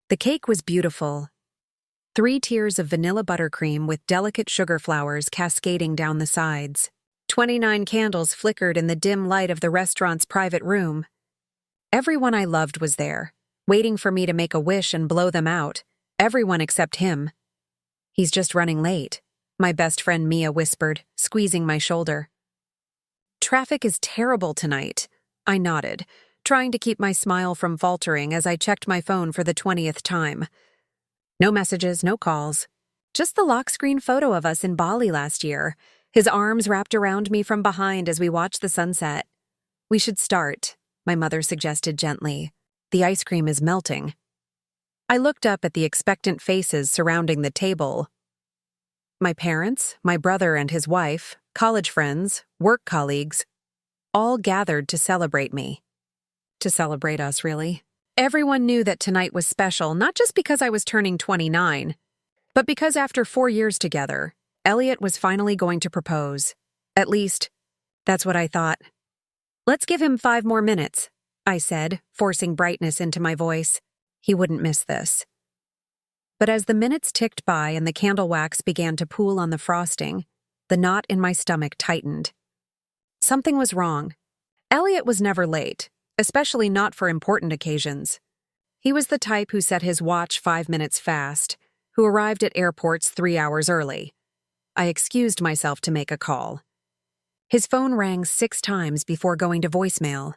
The cake was beautiful. 3 tiers of vanilla buttercream with delicate sugar flowers cascading down the sides. 29 candles flickered in the dim light of the restaurant's private room. Everyone I loved was there, waiting for me to make a wish and blow them out. Everyone except him. "He's just running late," my best friend Mia whispered, squeezing my shoulder. "Traffic is terrible tonight," I nodded, trying to keep my smile from faltering as I checked my phone for the 20th time. No messages, no calls. Just the lock screen photo of us in Bali last year, his arms wrapped around me from behind as we watched the sunset. "We should start," my mother suggested gently. "The ice cream is melting." I looked up at the expectant faces surrounding the table. My parents, my brother and his wife, college friends, work colleagues, all gathered to celebrate me. To celebrate us, really. Everyone knew that tonight was special, not just because I was turning 29, but because after 4 years together, Elliot was finally going to propose. At least, that's what I thought. "Let's give him 5 more minutes," I said, forcing brightness into my voice. He wouldn't miss this. But as the minutes ticked by and the candle wax began to pool on the frosting, the knot in my stomach tightened. Something was wrong. Elliot was never late, especially not for important occasions. He was the type who set his watch 5 minutes fast, who arrived at airports 3 hours early. I excused myself to make a call. His phone rang 6 times before going to voicemail.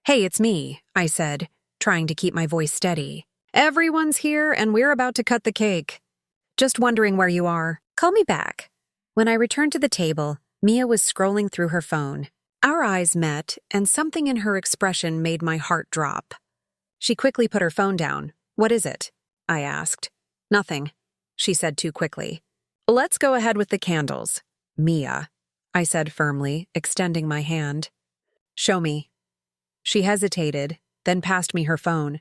"Hey, it's me," I said, trying to keep my voice steady. "Everyone's here and we're about to cut the cake. Just wondering where you are. Call me back." When I returned to the table, Mia was scrolling through her phone. Our eyes met, and something in her expression made my heart drop. She quickly put her phone down. "What is it?" I asked. "Nothing," she said too quickly. "Let's go ahead with the candles." "Mia," I said firmly, extending my hand. "Show me." She hesitated, then passed me her phone.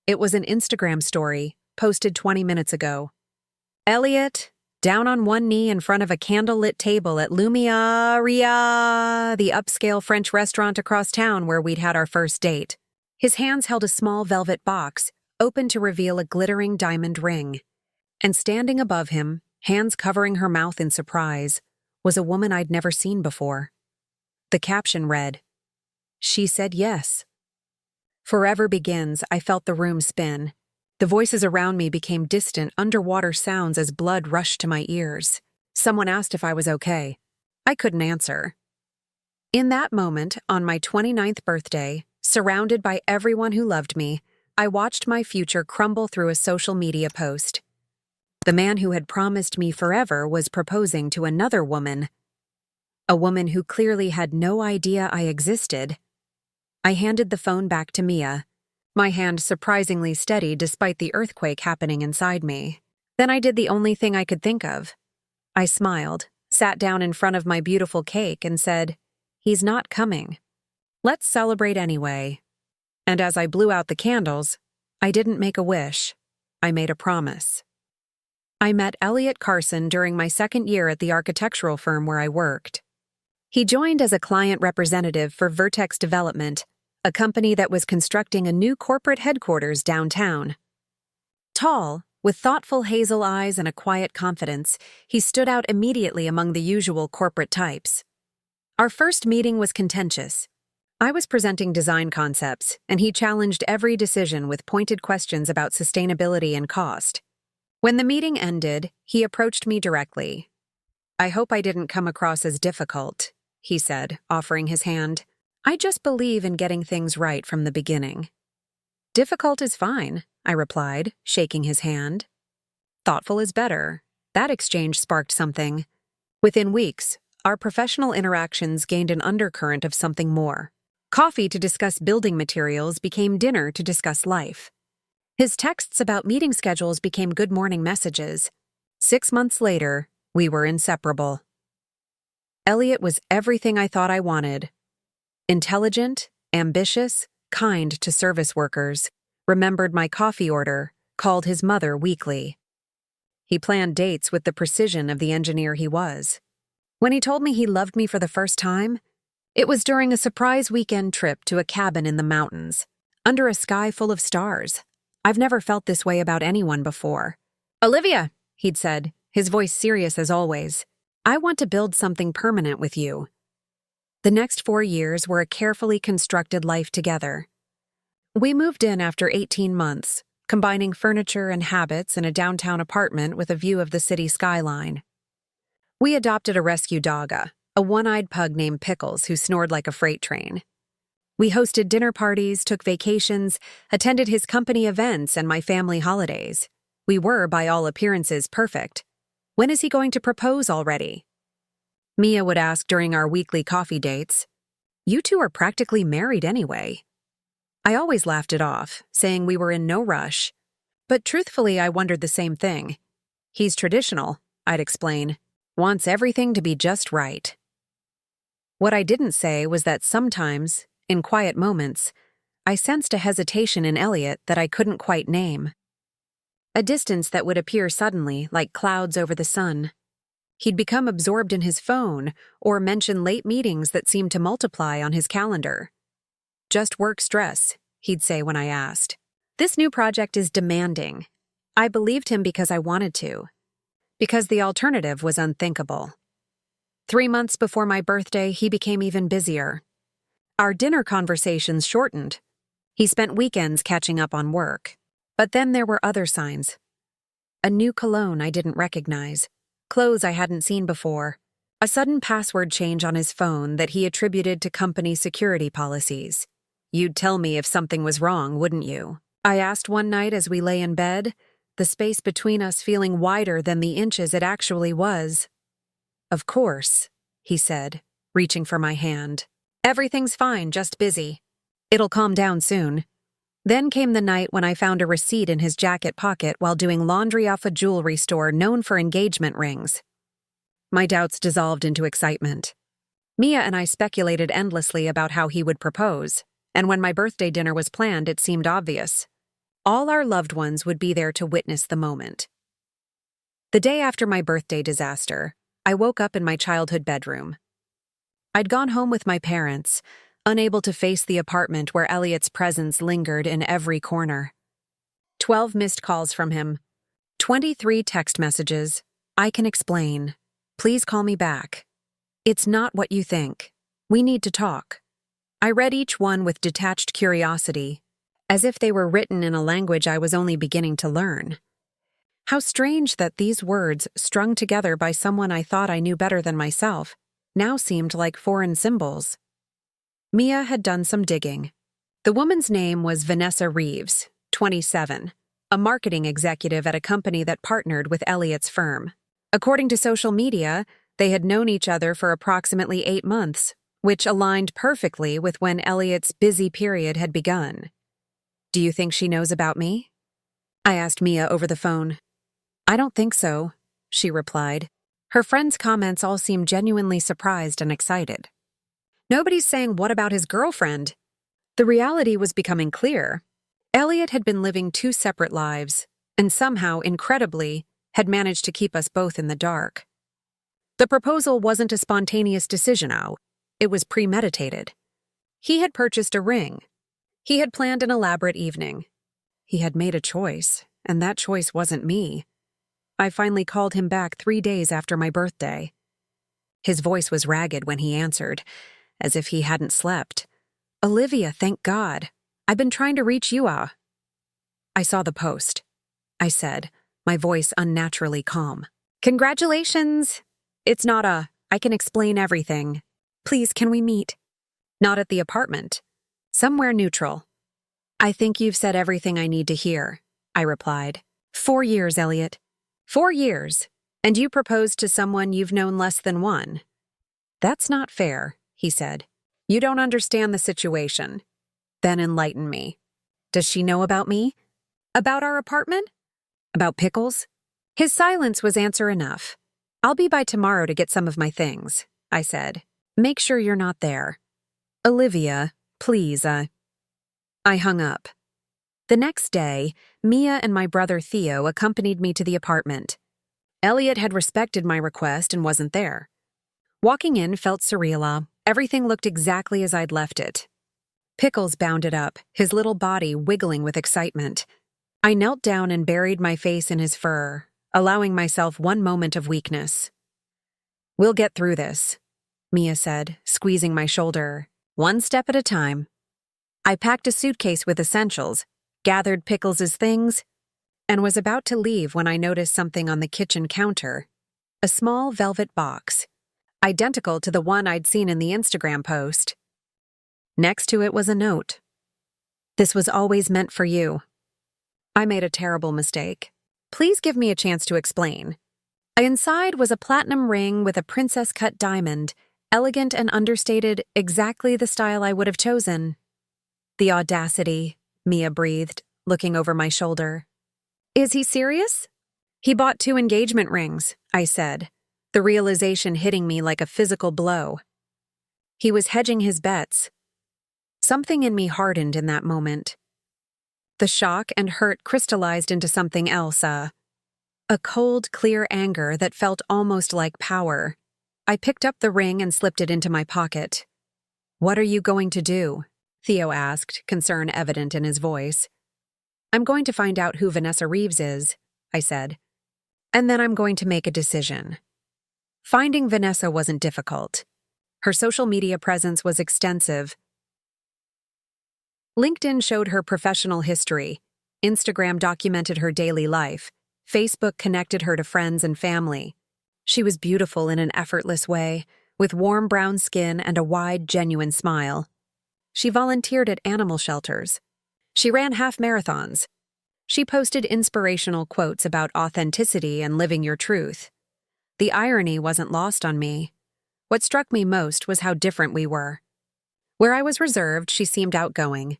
It was an Instagram story, posted 20 minutes ago. "Elliot, down on one knee in front of a candlelit table at Lumiaria, the upscale French restaurant across town where we'd had our first date." His hands held a small velvet box, open to reveal a glittering diamond ring. And standing above him, hands covering her mouth in surprise, was a woman I'd never seen before. The caption read, "She said yes." Forever begins, I felt the room spin. The voices around me became distant, underwater sounds as blood rushed to my ears. Someone asked if I was okay. I couldn't answer. In that moment, on my 29th birthday, surrounded by everyone who loved me, I watched my future crumble through a social media post. The man who had promised me forever was proposing to another woman. A woman who clearly had no idea I existed. I handed the phone back to Mia, my hand surprisingly steady despite the earthquake happening inside me. Then I did the only thing I could think of. I smiled, sat down in front of my beautiful cake and said, "He's not coming. Let's celebrate anyway." And as I blew out the candles, I didn't make a wish. I made a promise. I met Elliot Carson during my 2nd year at the architectural firm where I worked. He joined as a client representative for Vertex Development, a company that was constructing a new corporate headquarters downtown. Tall, with thoughtful hazel eyes and a quiet confidence, he stood out immediately among the usual corporate types. Our first meeting was contentious. I was presenting design concepts, and he challenged every decision with pointed questions about sustainability and cost. When the meeting ended, he approached me directly. "I hope I didn't come across as difficult," he said, offering his hand. "I just believe in getting things right from the beginning." "Difficult is fine," I replied, shaking his hand. "Thoughtful is better." That exchange sparked something. Within weeks, our professional interactions gained an undercurrent of something more. Coffee to discuss building materials became dinner to discuss life. His texts about meeting schedules became good morning messages. 6 months later, we were inseparable. Elliot was everything I thought I wanted. Intelligent, ambitious, kind to service workers, remembered my coffee order, called his mother weekly. He planned dates with the precision of the engineer he was. When he told me he loved me for the first time, it was during a surprise weekend trip to a cabin in the mountains, under a sky full of stars. I've never felt this way about anyone before. Olivia, he'd said, his voice serious as always, I want to build something permanent with you. The next 4 years were a carefully constructed life together. We moved in after 18 months, combining furniture and habits in a downtown apartment with a view of the city skyline. We adopted a rescue dog, a one-eyed pug named Pickles who snored like a freight train. We hosted dinner parties, took vacations, attended his company events and my family holidays. We were, by all appearances, perfect. When is he going to propose already? Mia would ask during our weekly coffee dates. You two are practically married anyway. I always laughed it off, saying we were in no rush. But truthfully, I wondered the same thing. He's traditional, I'd explain. Wants everything to be just right. What I didn't say was that sometimes, in quiet moments, I sensed a hesitation in Elliot that I couldn't quite name. A distance that would appear suddenly, like clouds over the sun. He'd become absorbed in his phone or mention late meetings that seemed to multiply on his calendar. Just work stress, he'd say when I asked. This new project is demanding. I believed him because I wanted to. Because the alternative was unthinkable. 3 months before my birthday, he became even busier. Our dinner conversations shortened. He spent weekends catching up on work. But then there were other signs. A new cologne I didn't recognize. Clothes I hadn't seen before. A sudden password change on his phone that he attributed to company security policies. You'd tell me if something was wrong, wouldn't you? I asked one night as we lay in bed, the space between us feeling wider than the inches it actually was. Of course, he said, reaching for my hand. Everything's fine, just busy. It'll calm down soon. Then came the night when I found a receipt in his jacket pocket while doing laundry off a jewelry store known for engagement rings. My doubts dissolved into excitement. Mia and I speculated endlessly about how he would propose, and when my birthday dinner was planned, it seemed obvious. All our loved ones would be there to witness the moment. The day after my birthday disaster, I woke up in my childhood bedroom. I'd gone home with my parents, unable to face the apartment where Elliot's presence lingered in every corner. 12 missed calls from him. 23 text messages. I can explain. Please call me back. It's not what you think. We need to talk. I read each one with detached curiosity, as if they were written in a language I was only beginning to learn. How strange that these words, strung together by someone I thought I knew better than myself, now seemed like foreign symbols. Mia had done some digging. The woman's name was Vanessa Reeves, 27, a marketing executive at a company that partnered with Elliot's firm. According to social media, they had known each other for approximately 8 months, which aligned perfectly with when Elliot's busy period had begun. Do you think she knows about me? I asked Mia over the phone. I don't think so, she replied. Her friend's comments all seemed genuinely surprised and excited. Nobody's saying what about his girlfriend? The reality was becoming clear. Elliot had been living 2 separate lives, and somehow, incredibly, had managed to keep us both in the dark. The proposal wasn't a spontaneous decision, it was premeditated. He had purchased a ring. He had planned an elaborate evening. He had made a choice, and that choice wasn't me. I finally called him back 3 days after my birthday. His voice was ragged when he answered, as if he hadn't slept. Olivia, thank God. I've been trying to reach you. I saw the post, I said, my voice unnaturally calm. Congratulations! It's not I can explain everything. Please, can we meet? Not at the apartment. Somewhere neutral. I think you've said everything I need to hear, I replied. 4 years, Elliot. 4 years. And you proposed to someone you've known less than 1. That's not fair, he said. You don't understand the situation. Then enlighten me. Does she know about me? About our apartment? About Pickles? His silence was answer enough. I'll be by tomorrow to get some of my things, I said. Make sure you're not there. Olivia, please, I hung up. The next day, Mia and my brother Theo accompanied me to the apartment. Elliot had respected my request and wasn't there. Walking in felt surreal. Everything looked exactly as I'd left it. Pickles bounded up, his little body wiggling with excitement. I knelt down and buried my face in his fur, allowing myself one moment of weakness. "We'll get through this," Mia said, squeezing my shoulder, "one step at a time." I packed a suitcase with essentials, gathered Pickles' things, and was about to leave when I noticed something on the kitchen counter, a small velvet box, identical to the one I'd seen in the Instagram post. Next to it was a note. "This was always meant for you. I made a terrible mistake. Please give me a chance to explain." Inside was a platinum ring with a princess-cut diamond, elegant and understated, exactly the style I would have chosen. "The audacity," Mia breathed, looking over my shoulder. "Is he serious?" "He bought 2 engagement rings," I said, the realization hitting me like a physical blow. He was hedging his bets. Something in me hardened in that moment. The shock and hurt crystallized into something else, a cold, clear anger that felt almost like power. I picked up the ring and slipped it into my pocket. "What are you going to do?" Theo asked, concern evident in his voice. "I'm going to find out who Vanessa Reeves is," I said. "And then I'm going to make a decision." Finding Vanessa wasn't difficult. Her social media presence was extensive. LinkedIn showed her professional history. Instagram documented her daily life. Facebook connected her to friends and family. She was beautiful in an effortless way, with warm brown skin and a wide, genuine smile. She volunteered at animal shelters. She ran half marathons. She posted inspirational quotes about authenticity and living your truth. The irony wasn't lost on me. What struck me most was how different we were. Where I was reserved, she seemed outgoing.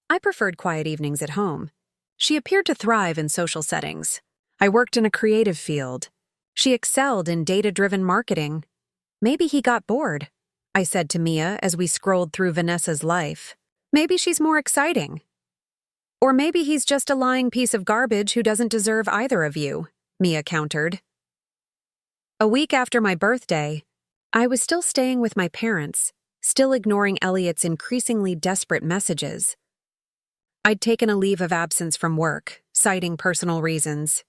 I preferred quiet evenings at home. She appeared to thrive in social settings. I worked in a creative field. She excelled in data-driven marketing. Maybe he got bored, I said to Mia as we scrolled through Vanessa's life. Maybe she's more exciting. Or maybe he's just a lying piece of garbage who doesn't deserve either of you, Mia countered. A week after my birthday, I was still staying with my parents, still ignoring Elliot's increasingly desperate messages. I'd taken a leave of absence from work, citing personal reasons.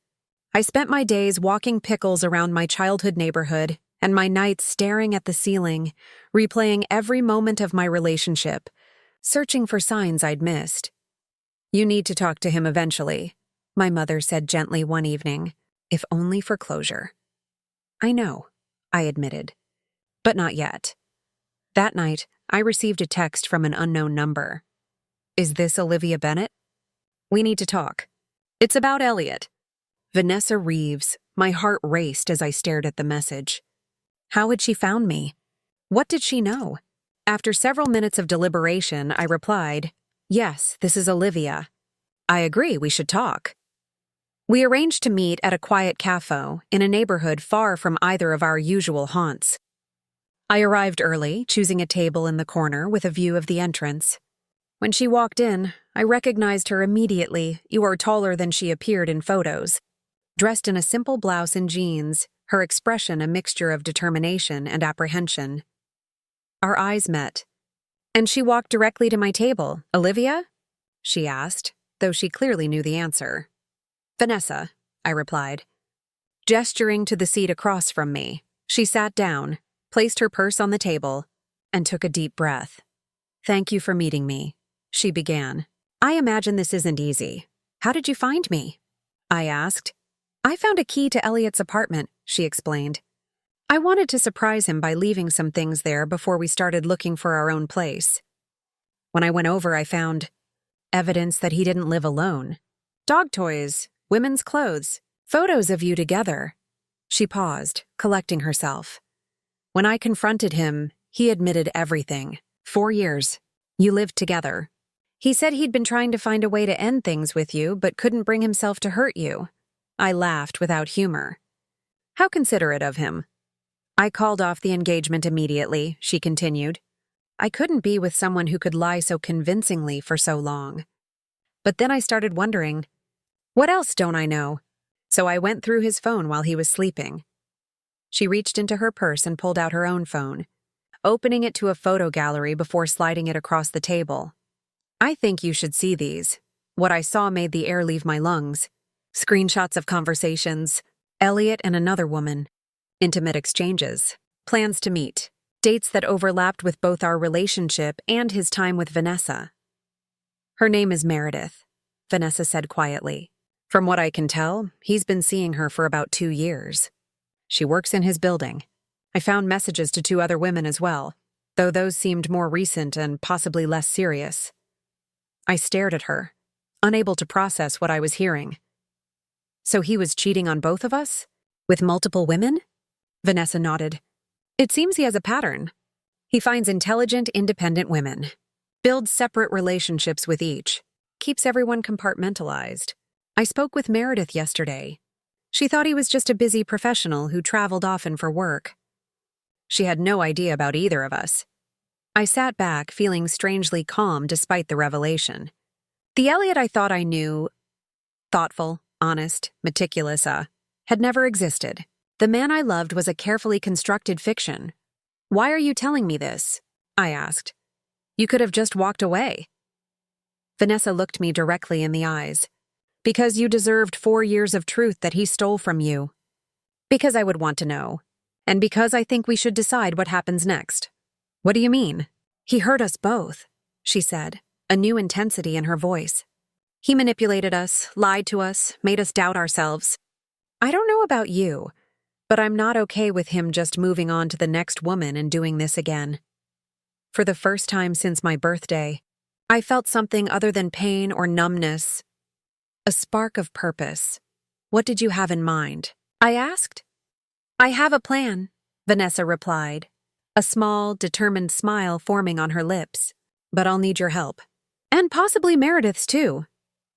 I spent my days walking Pickles around my childhood neighborhood and my nights staring at the ceiling, replaying every moment of my relationship, searching for signs I'd missed. "You need to talk to him eventually," my mother said gently one evening, "if only for closure." "I know," I admitted. But not yet. That night, I received a text from an unknown number. "Is this Olivia Bennett? We need to talk. It's about Elliot." Vanessa Reeves. My heart raced as I stared at the message. How had she found me? What did she know? After several minutes of deliberation, I replied, "Yes, this is Olivia. I agree, we should talk." We arranged to meet at a quiet cafe in a neighborhood far from either of our usual haunts. I arrived early, choosing a table in the corner with a view of the entrance. When she walked in, I recognized her immediately. You are taller than she appeared in photos. Dressed in a simple blouse and jeans, her expression a mixture of determination and apprehension. Our eyes met, and she walked directly to my table. "Olivia?" she asked, though she clearly knew the answer. "Vanessa," I replied. Gesturing to the seat across from me, she sat down, placed her purse on the table, and took a deep breath. "Thank you for meeting me," she began. "I imagine this isn't easy. How did you find me?" I asked. "I found a key to Elliot's apartment," she explained. "I wanted to surprise him by leaving some things there before we started looking for our own place. When I went over, I found evidence that he didn't live alone. Dog toys, women's clothes, photos of you together." She paused, collecting herself. "When I confronted him, he admitted everything. 4 years. You lived together. He said he'd been trying to find a way to end things with you, but couldn't bring himself to hurt you." I laughed without humor. "How considerate of him." "I called off the engagement immediately," she continued. "I couldn't be with someone who could lie so convincingly for so long. But then I started wondering, what else don't I know? So I went through his phone while he was sleeping." She reached into her purse and pulled out her own phone, opening it to a photo gallery before sliding it across the table. "I think you should see these." What I saw made the air leave my lungs. Screenshots of conversations, Elliot and another woman, intimate exchanges, plans to meet, dates that overlapped with both our relationship and his time with Vanessa. Her name is Meredith, Vanessa said quietly. From what I can tell, he's been seeing her for about 2 years. She works in his building. I found messages to 2 other women as well, though those seemed more recent and possibly less serious. I stared at her, unable to process what I was hearing. So he was cheating on both of us? With multiple women? Vanessa nodded. It seems he has a pattern. He finds intelligent, independent women, builds separate relationships with each, keeps everyone compartmentalized. I spoke with Meredith yesterday. She thought he was just a busy professional who traveled often for work. She had no idea about either of us. I sat back, feeling strangely calm despite the revelation. The Elliot I thought I knew, thoughtful, honest, meticulous, had never existed. The man I loved was a carefully constructed fiction. Why are you telling me this? I asked. You could have just walked away. Vanessa looked me directly in the eyes. Because you deserved 4 years of truth that he stole from you. Because I would want to know. And because I think we should decide what happens next. What do you mean? He hurt us both, she said, a new intensity in her voice. He manipulated us, lied to us, made us doubt ourselves. I don't know about you, but I'm not okay with him just moving on to the next woman and doing this again. For the first time since my birthday, I felt something other than pain or numbness. A spark of purpose. What did you have in mind? I asked. I have a plan, Vanessa replied, a small, determined smile forming on her lips. But I'll need your help. And possibly Meredith's too.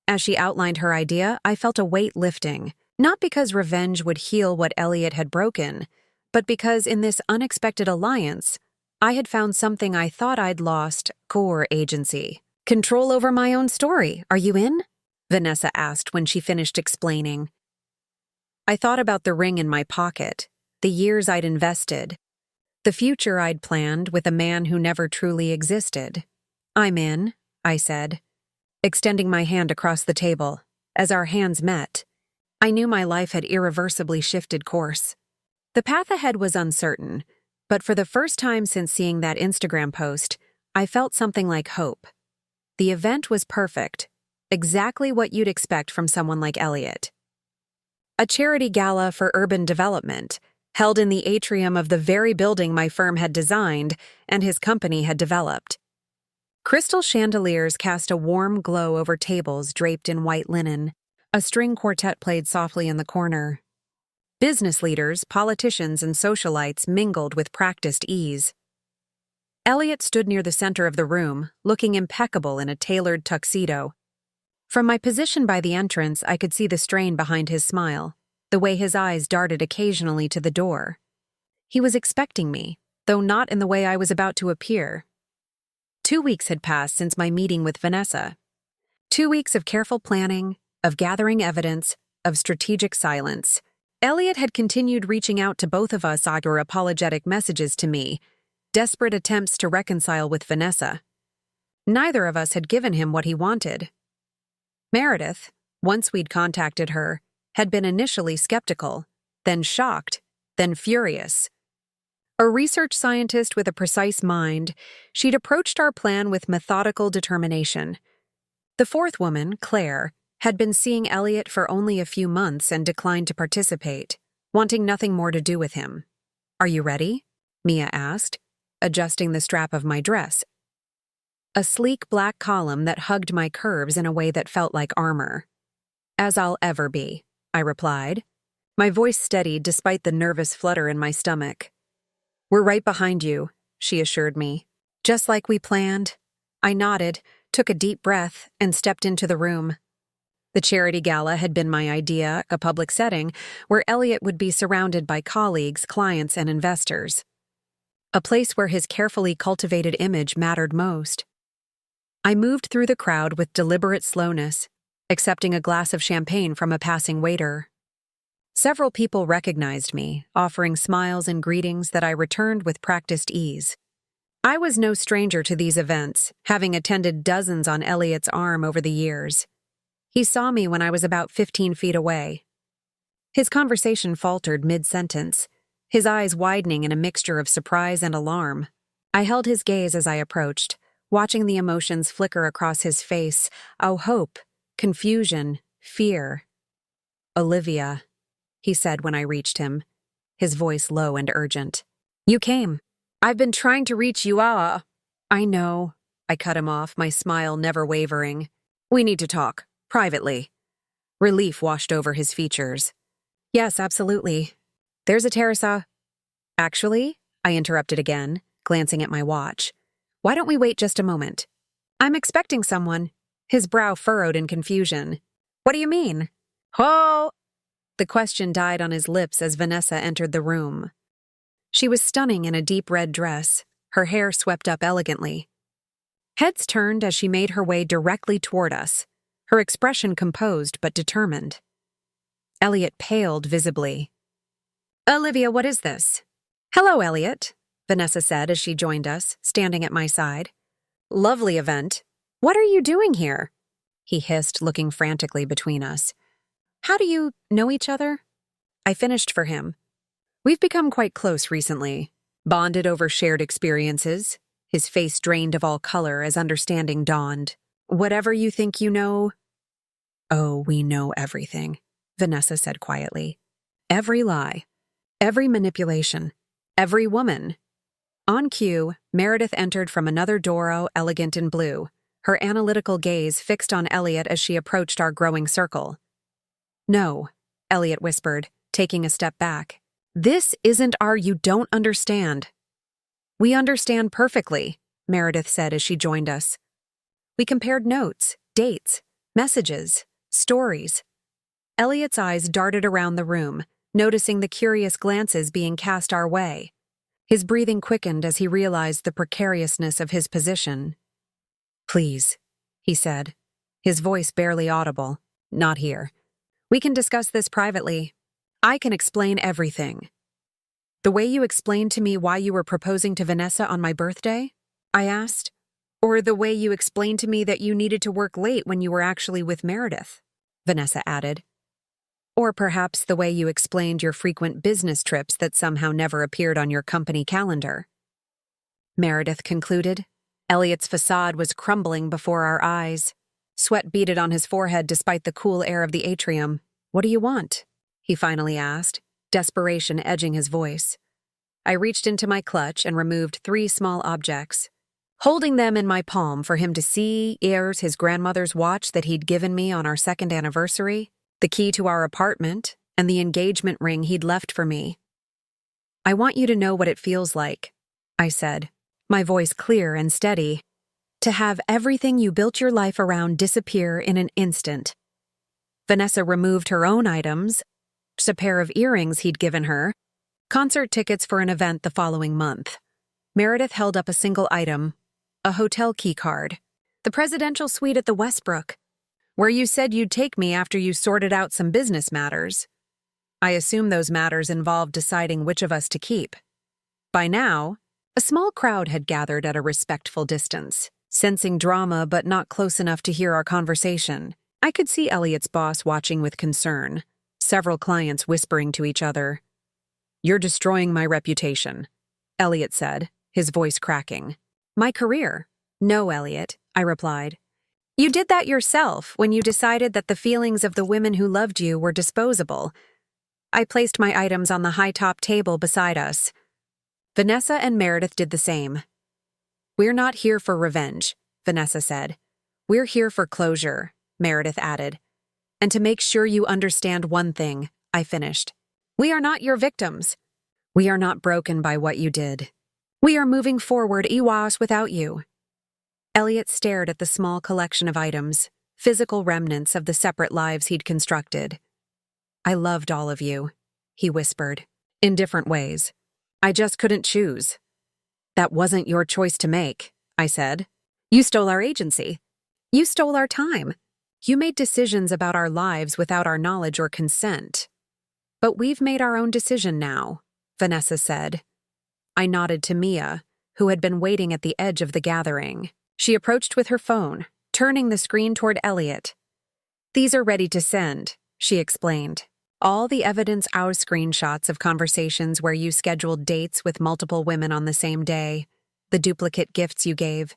As she outlined her idea, I felt a weight lifting, not because revenge would heal what Elliot had broken, but because in this unexpected alliance, I had found something I thought I'd lost: core agency. Control over my own story. Are you in? Vanessa asked when she finished explaining. I thought about the ring in my pocket, the years I'd invested, the future I'd planned with a man who never truly existed. I'm in, I said, extending my hand across the table. As our hands met, I knew my life had irreversibly shifted course. The path ahead was uncertain, but for the first time since seeing that Instagram post, I felt something like hope. The event was perfect. Exactly what you'd expect from someone like Elliot. A charity gala for urban development, held in the atrium of the very building my firm had designed and his company had developed. Crystal chandeliers cast a warm glow over tables draped in white linen. A string quartet played softly in the corner. Business leaders, politicians, and socialites mingled with practiced ease. Elliot stood near the center of the room, looking impeccable in a tailored tuxedo. From my position by the entrance, I could see the strain behind his smile, the way his eyes darted occasionally to the door. He was expecting me, though not in the way I was about to appear. 2 weeks had passed since my meeting with Vanessa. 2 weeks of careful planning, of gathering evidence, of strategic silence. Elliot had continued reaching out to both of us or apologetic messages to me, desperate attempts to reconcile with Vanessa. Neither of us had given him what he wanted. Meredith, once we'd contacted her, had been initially skeptical, then shocked, then furious. A research scientist with a precise mind, she'd approached our plan with methodical determination. The fourth woman, Claire, had been seeing Elliot for only a few months and declined to participate, wanting nothing more to do with him. Are you ready? Mia asked, adjusting the strap of my dress. A sleek black column that hugged my curves in a way that felt like armor. As I'll ever be, I replied. My voice steadied despite the nervous flutter in my stomach. We're right behind you, she assured me. Just like we planned. I nodded, took a deep breath, and stepped into the room. The charity gala had been my idea, a public setting where Elliot would be surrounded by colleagues, clients, and investors. A place where his carefully cultivated image mattered most. I moved through the crowd with deliberate slowness, accepting a glass of champagne from a passing waiter. Several people recognized me, offering smiles and greetings that I returned with practiced ease. I was no stranger to these events, having attended dozens on Elliot's arm over the years. He saw me when I was about 15 feet away. His conversation faltered mid-sentence, his eyes widening in a mixture of surprise and alarm. I held his gaze as I approached, watching the emotions flicker across his face, hope, confusion, fear. "Olivia," he said when I reached him, his voice low and urgent. "You came. I've been trying to reach you, I know." I cut him off, my smile never wavering. "We need to talk, privately." Relief washed over his features. "Yes, absolutely. There's a Teresa." "Actually," I interrupted again, glancing at my watch. "Why don't we wait just a moment? I'm expecting someone." His brow furrowed in confusion. "What do you mean?" "Oh!" The question died on his lips as Vanessa entered the room. She was stunning in a deep red dress, her hair swept up elegantly. Heads turned as she made her way directly toward us, her expression composed but determined. Elliot paled visibly. "Olivia, what is this?" "Hello, Elliot," Vanessa said as she joined us, standing at my side. "Lovely event. What are you doing here?" he hissed, looking frantically between us. "How do you know each other?" I finished for him. "We've become quite close recently, bonded over shared experiences." His face drained of all color as understanding dawned. "Whatever you think you know—" "Oh, we know everything," Vanessa said quietly. "Every lie, every manipulation, every woman." On cue, Meredith entered from another Doro, elegant in blue, her analytical gaze fixed on Elliot as she approached our growing circle. "No," Elliot whispered, taking a step back. "This isn't our you don't understand." "We understand perfectly," Meredith said as she joined us. We compared notes, dates, messages, stories. Elliot's eyes darted around the room, noticing the curious glances being cast our way. His breathing quickened as he realized the precariousness of his position. "Please," he said, his voice barely audible. "Not here. We can discuss this privately. I can explain everything." "The way you explained to me why you were proposing to Vanessa on my birthday?" I asked. "Or the way you explained to me that you needed to work late when you were actually with Meredith?" Vanessa added. "Or perhaps the way you explained your frequent business trips that somehow never appeared on your company calendar." Meredith concluded. Elliot's facade was crumbling before our eyes. Sweat beaded on his forehead despite the cool air of the atrium. "What do you want?" he finally asked, desperation edging his voice. I reached into my clutch and removed 3 small objects. Holding them in my palm for him to see, here's his grandmother's watch that he'd given me on our 2nd anniversary, the key to our apartment, and the engagement ring he'd left for me. "I want you to know what it feels like," I said, my voice clear and steady, "to have everything you built your life around disappear in an instant." Vanessa removed her own items, a pair of earrings he'd given her, concert tickets for an event the following month. Meredith held up a single item, a hotel key card, the presidential suite at the Westbrook, where you said you'd take me after you sorted out some business matters. I assume those matters involved deciding which of us to keep. By now, a small crowd had gathered at a respectful distance, sensing drama but not close enough to hear our conversation. I could see Elliot's boss watching with concern, several clients whispering to each other. "You're destroying my reputation," Elliot said, his voice cracking. "My career?" "No, Elliot," I replied. "You did that yourself when you decided that the feelings of the women who loved you were disposable." I placed my items on the high-top table beside us. Vanessa and Meredith did the same. "We're not here for revenge," Vanessa said. "We're here for closure," Meredith added. "And to make sure you understand one thing," I finished. "We are not your victims. We are not broken by what you did. We are moving forward Iwas without you." Elliot stared at the small collection of items, physical remnants of the separate lives he'd constructed. "I loved all of you," he whispered, in different ways. "I just couldn't choose." "That wasn't your choice to make," I said. "You stole our agency. You stole our time. You made decisions about our lives without our knowledge or consent." "But we've made our own decision now," Vanessa said. I nodded to Mia, who had been waiting at the edge of the gathering. She approached with her phone, turning the screen toward Elliot. These are ready to send, she explained. All the evidence our screenshots of conversations where you scheduled dates with multiple women on the same day, the duplicate gifts you gave,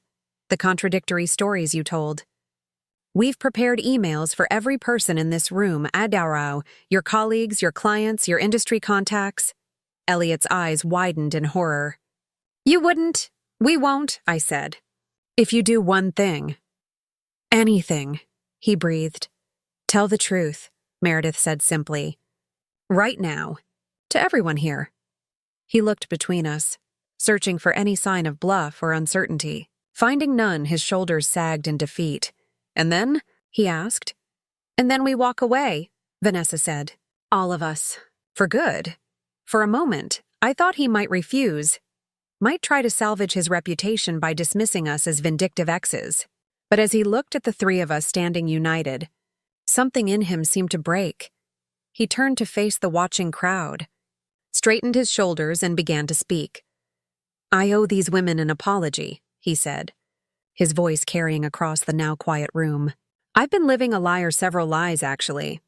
the contradictory stories you told. We've prepared emails for every person in this room, Adarao, your colleagues, your clients, your industry contacts. Elliot's eyes widened in horror. You wouldn't. We won't, I said. If you do one thing. Anything, he breathed. Tell the truth, Meredith said simply. Right now. To everyone here. He looked between us, searching for any sign of bluff or uncertainty. Finding none, his shoulders sagged in defeat. And then? He asked. And then we walk away, Vanessa said. All of us. For good. For a moment, I thought he might refuse. Might try to salvage his reputation by dismissing us as vindictive exes. But as he looked at the three of us standing united, something in him seemed to break. He turned to face the watching crowd, straightened his shoulders, and began to speak. I owe these women an apology, he said, his voice carrying across the now quiet room. I've been living a lie or several lies, actually.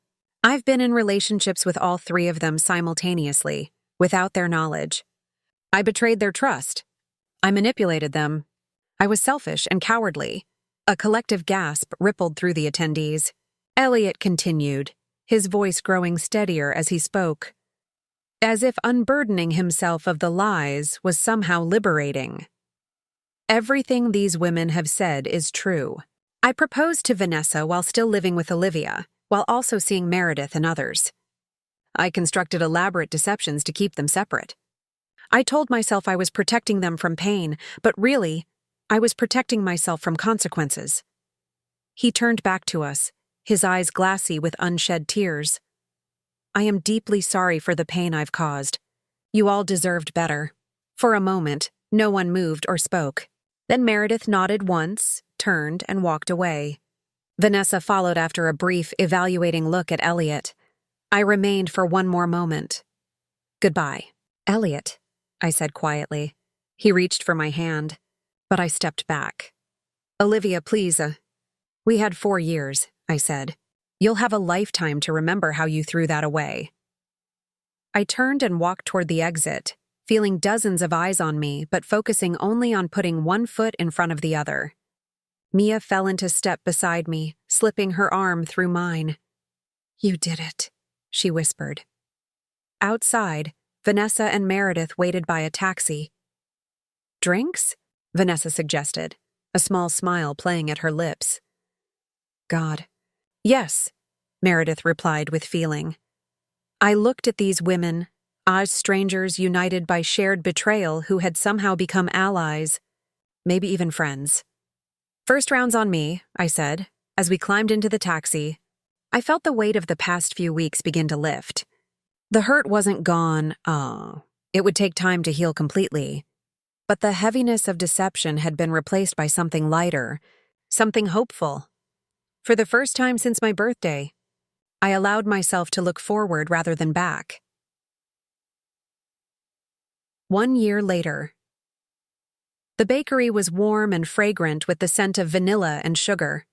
I've been in relationships with all three of them simultaneously, without their knowledge. I betrayed their trust. I manipulated them. I was selfish and cowardly. A collective gasp rippled through the attendees. Elliot continued, his voice growing steadier as he spoke, as if unburdening himself of the lies was somehow liberating. Everything these women have said is true. I proposed to Vanessa while still living with Olivia, while also seeing Meredith and others. I constructed elaborate deceptions to keep them separate. I told myself I was protecting them from pain, but really, I was protecting myself from consequences. He turned back to us, his eyes glassy with unshed tears. I am deeply sorry for the pain I've caused. You all deserved better. For a moment, no one moved or spoke. Then Meredith nodded once, turned, and walked away. Vanessa followed after a brief, evaluating look at Elliot. I remained for one more moment. Goodbye. Elliot, I said quietly. He reached for my hand, but I stepped back. Olivia, please, we had 4 years, I said. You'll have a lifetime to remember how you threw that away. I turned and walked toward the exit, feeling dozens of eyes on me, but focusing only on putting one foot in front of the other. Mia fell into step beside me, slipping her arm through mine. You did it, she whispered. Outside, Vanessa and Meredith waited by a taxi. Drinks? Vanessa suggested, a small smile playing at her lips. God. Yes, Meredith replied with feeling. I looked at these women, as strangers united by shared betrayal who had somehow become allies, maybe even friends. First round's on me, I said, as we climbed into the taxi. I felt the weight of the past few weeks begin to lift. The hurt wasn't gone, it would take time to heal completely. But the heaviness of deception had been replaced by something lighter, something hopeful. For the first time since my birthday, I allowed myself to look forward rather than back. 1 year later. The bakery was warm and fragrant with the scent of vanilla and sugar.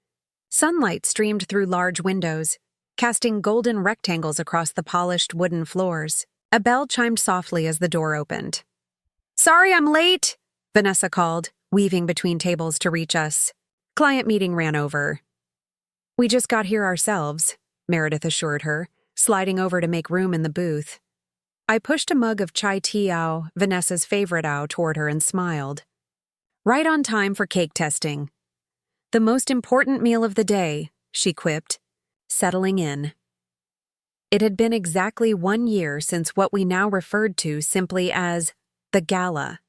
Sunlight streamed through large windows, casting golden rectangles across the polished wooden floors. A bell chimed softly as the door opened. Sorry I'm late, Vanessa called, weaving between tables to reach us. Client meeting ran over. We just got here ourselves, Meredith assured her, sliding over to make room in the booth. I pushed a mug of chai tea ao, Vanessa's favorite ao, toward her and smiled. Right on time for cake testing. The most important meal of the day, she quipped, settling in. It had been exactly 1 year since what we now referred to simply as the gala.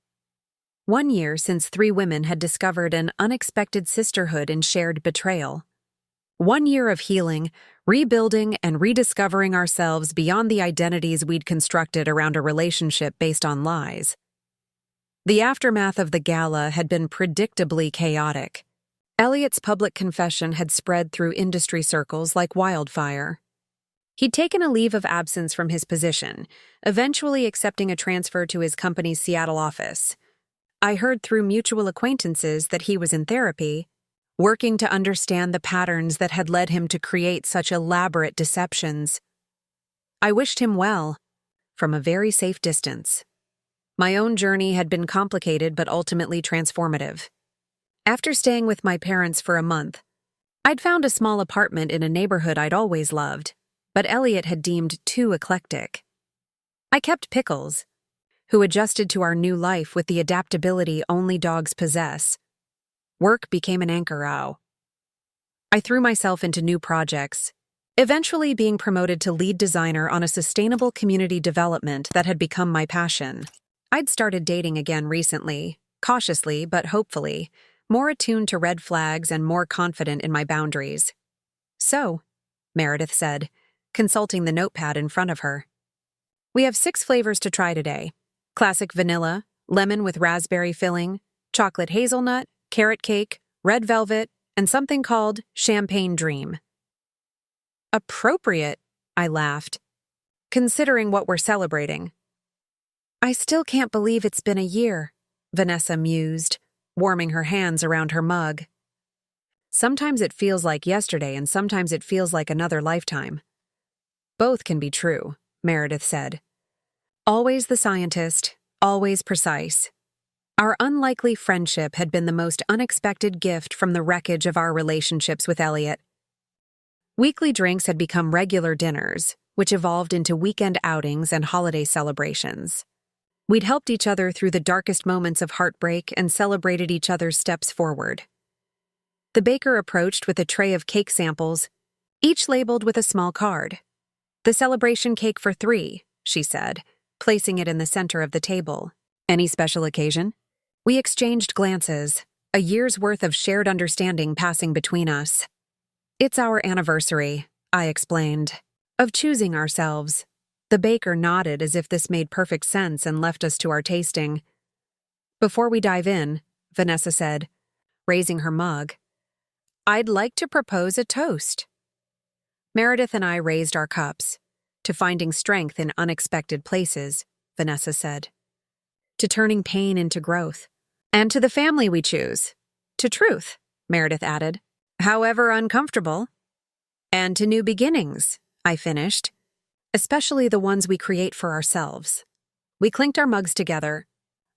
1 year since 3 women had discovered an unexpected sisterhood in shared betrayal. 1 year of healing, rebuilding, and rediscovering ourselves beyond the identities we'd constructed around a relationship based on lies. The aftermath of the gala had been predictably chaotic. Elliot's public confession had spread through industry circles like wildfire. He'd taken a leave of absence from his position, eventually accepting a transfer to his company's Seattle office. I heard through mutual acquaintances that he was in therapy, working to understand the patterns that had led him to create such elaborate deceptions. I wished him well, from a very safe distance. My own journey had been complicated but ultimately transformative. After staying with my parents for a month, I'd found a small apartment in a neighborhood I'd always loved, but Elliot had deemed too eclectic. I kept Pickles, who adjusted to our new life with the adaptability only dogs possess. Work became an anchor out. I threw myself into new projects, eventually being promoted to lead designer on a sustainable community development that had become my passion. I'd started dating again recently, cautiously but hopefully, more attuned to red flags and more confident in my boundaries. "So," Meredith said, consulting the notepad in front of her. "We have 6 flavors to try today. Classic vanilla, lemon with raspberry filling, chocolate hazelnut, carrot cake, red velvet, and something called Champagne Dream." "Appropriate," I laughed, "considering what we're celebrating." "I still can't believe it's been a year," Vanessa mused, warming her hands around her mug. "Sometimes it feels like yesterday and sometimes it feels like another lifetime." "Both can be true," Meredith said. Always the scientist, always precise. Our unlikely friendship had been the most unexpected gift from the wreckage of our relationships with Elliot. Weekly drinks had become regular dinners, which evolved into weekend outings and holiday celebrations. We'd helped each other through the darkest moments of heartbreak and celebrated each other's steps forward. The baker approached with a tray of cake samples, each labeled with a small card. "The celebration cake for 3, she said, placing it in the center of the table. "Any special occasion?" We exchanged glances, a year's worth of shared understanding passing between us. "It's our anniversary," I explained, "of choosing ourselves." The baker nodded as if this made perfect sense and left us to our tasting. "Before we dive in," Vanessa said, raising her mug, "I'd like to propose a toast." Meredith and I raised our cups. "To finding strength in unexpected places," Vanessa said. "To turning pain into growth. And to the family we choose. To truth," Meredith added, "however uncomfortable. And to new beginnings," I finished. "Especially the ones we create for ourselves." We clinked our mugs together,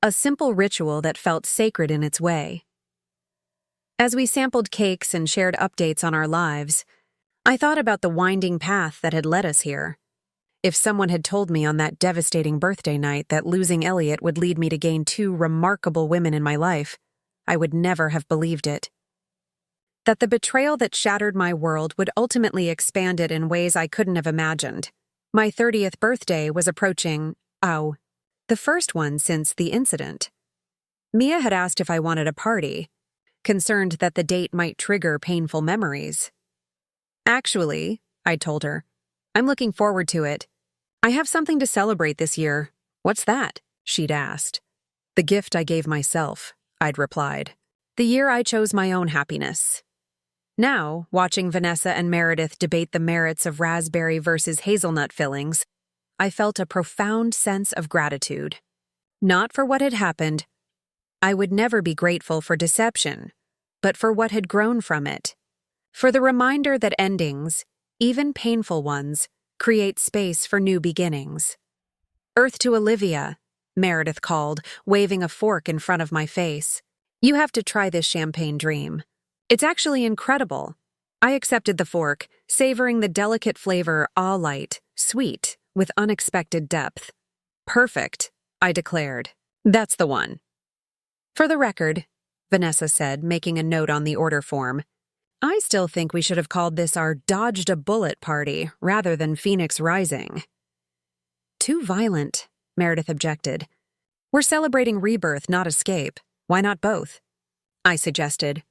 a simple ritual that felt sacred in its way. As we sampled cakes and shared updates on our lives, I thought about the winding path that had led us here. If someone had told me on that devastating birthday night that losing Elliot would lead me to gain 2 remarkable women in my life, I would never have believed it. That the betrayal that shattered my world would ultimately expand it in ways I couldn't have imagined. My 30th birthday was approaching, the first one since the incident. Mia had asked if I wanted a party, concerned that the date might trigger painful memories. "Actually," I told her, "I'm looking forward to it. I have something to celebrate this year." "What's that?" she'd asked. "The gift I gave myself," I'd replied. "The year I chose my own happiness." Now, watching Vanessa and Meredith debate the merits of raspberry versus hazelnut fillings, I felt a profound sense of gratitude. Not for what had happened. I would never be grateful for deception, but for what had grown from it. For the reminder that endings, even painful ones, create space for new beginnings. "Earth to Olivia," Meredith called, waving a fork in front of my face. "You have to try this Champagne Dream. It's actually incredible." I accepted the fork, savoring the delicate flavor all light, sweet, with unexpected depth. "Perfect," I declared. "That's the one." "For the record," Vanessa said, making a note on the order form, "I still think we should have called this our Dodged a Bullet party rather than Phoenix Rising." "Too violent," Meredith objected. "We're celebrating rebirth, not escape. Why not both?" I suggested.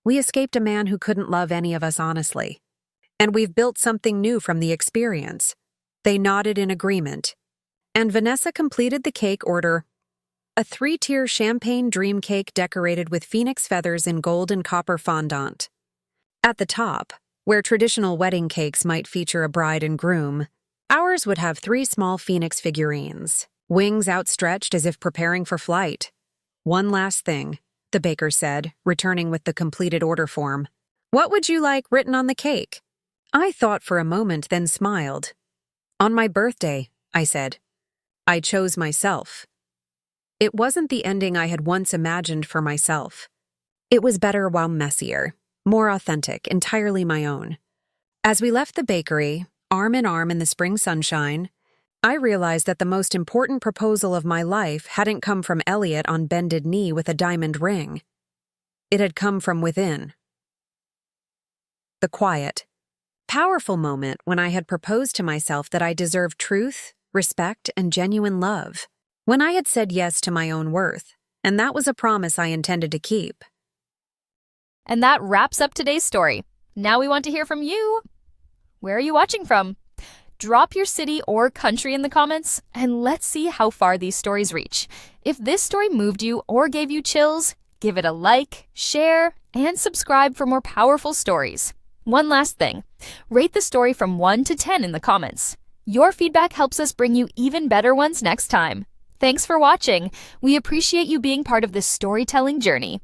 "We escaped a man who couldn't love any of us honestly. And we've built something new from the experience." They nodded in agreement. And Vanessa completed the cake order. A 3-tier champagne dream cake decorated with phoenix feathers in gold and copper fondant. At the top, where traditional wedding cakes might feature a bride and groom, ours would have 3 small phoenix figurines, wings outstretched as if preparing for flight. One last thing, the baker said, returning with the completed order form. What would you like written on the cake? I thought for a moment, then smiled. On my birthday, I said. I chose myself. It wasn't the ending I had once imagined for myself. It was better while messier, more authentic, entirely my own. As we left the bakery, arm in arm in the spring sunshine, I realized that the most important proposal of my life hadn't come from Elliot on bended knee with a diamond ring. It had come from within. The quiet, powerful moment when I had proposed to myself that I deserved truth, respect, and genuine love. When I had said yes to my own worth, and that was a promise I intended to keep. And that wraps up today's story. Now we want to hear from you. Where are you watching from? Drop your city or country in the comments, and let's see how far these stories reach. If this story moved you or gave you chills, give it a like, share, and subscribe for more powerful stories. One last thing, rate the story from 1 to 10 in the comments. Your feedback helps us bring you even better ones next time. Thanks for watching. We appreciate you being part of this storytelling journey.